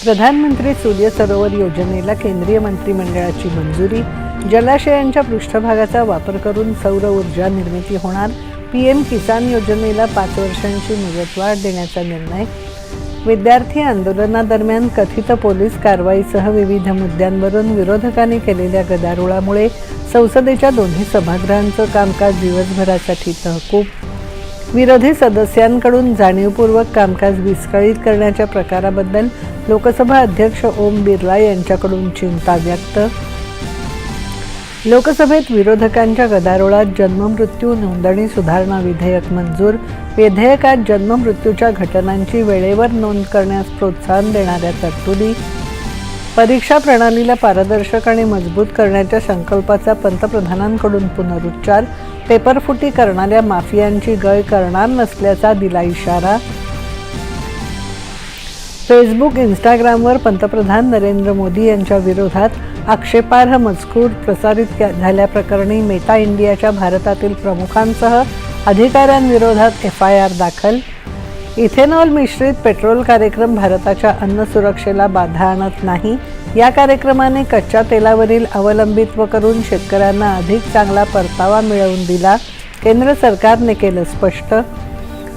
प्रधानमंत्री सूर्य सरोवर योजनेला केंद्रीय मंत्रिमंडळाची मंजुरी. जलाशयांच्या पृष्ठभागाचा वापर करून सौर ऊर्जा निर्मिती होणार. PM किसान योजनेला 5 वर्षांची मुदतवाढ देण्याचा निर्णय. विद्यार्थी आंदोलनादरम्यान कथित पोलीस कारवाईसह विविध मुद्द्यांवरून विरोधकांनी केलेल्या गदारोळामुळे संसदेच्या दोन्ही सभागृहांचं कामकाज दिवसभरासाठी तहकूब. विरोधी सदस्यांकडून जाणीवपूर्वक कामकाज विस्कळीत करण्याच्या प्रकाराबद्दल लोकसभा अध्यक्ष ओम बिर्ला यांच्याकडून चिंता व्यक्त. लोकसभेत विरोधकांच्या गदारोळात जन्ममृत्यू नोंदणी सुधारणा विधेयक मंजूर. विधेयकात जन्ममृत्यूच्या घटनांची वेळेवर नोंद करण्यास प्रोत्साहन देणाऱ्या तरतुदी. परीक्षा प्रणालीला पारदर्शक आणि मजबूत करण्याच्या संकल्पाचा पंतप्रधानांकडून पुनरुच्चार. पेपरफुटी करणाऱ्या माफियांची गय करणार नसल्याचा दिला इशारा. फेसबुक, इंस्टाग्रामवर पंतप्रधान नरेंद्र मोदी यांच्या विरोधात आक्षेपार्ह मजकूर प्रसारित झाल्याप्रकरणी मेटा इंडियाच्या भारतातील प्रमुखांसह अधिकाऱ्यांविरोधात FIR दाखल. इथेनॉल मिश्रित पेट्रोल कार्यक्रम भारताच्या अन्न सुरक्षेला बाधा आणत नाही. या कार्यक्रमाने कच्च्या तेलावरील अवलंबित्व करून शेतकऱ्यांना अधिक चांगला परतावा मिळवून दिला, केंद्र सरकारने केलं स्पष्ट.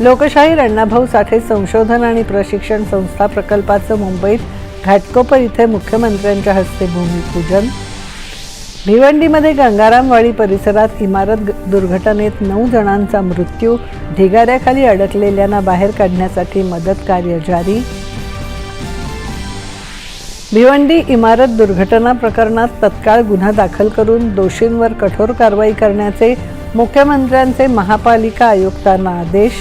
लोकशाहीर अण्णाभाऊ साठे संशोधन आणि प्रशिक्षण संस्था प्रकल्पाचं मुंबईत घाटकोपर इथे मुख्यमंत्र्यांच्या हस्ते भूमिपूजन. भिवंडीमध्ये गंगारामवाडी परिसरात इमारत दुर्घटनेत 9 जणांचा मृत्यू. ढिगाऱ्याखाली अडकलेल्यांना बाहेर काढण्यासाठी मदत कार्य जारी. भिवंडी इमारत दुर्घटना प्रकरणात तत्काळ गुन्हा दाखल करून दोषींवर कठोर कारवाई करण्याचे मुख्यमंत्र्यांचे महापालिका आयुक्तांना आदेश.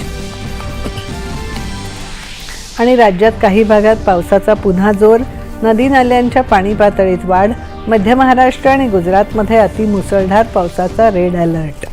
आणि राज्यात काही भागात पावसाचा पुन्हा जोर. नदी नाल्यांच्या पाणी पातळीत वाढ. मध्य महाराष्ट्र आणि गुजरातमध्ये अतिमुसळधार पावसाचा रेड अलर्ट.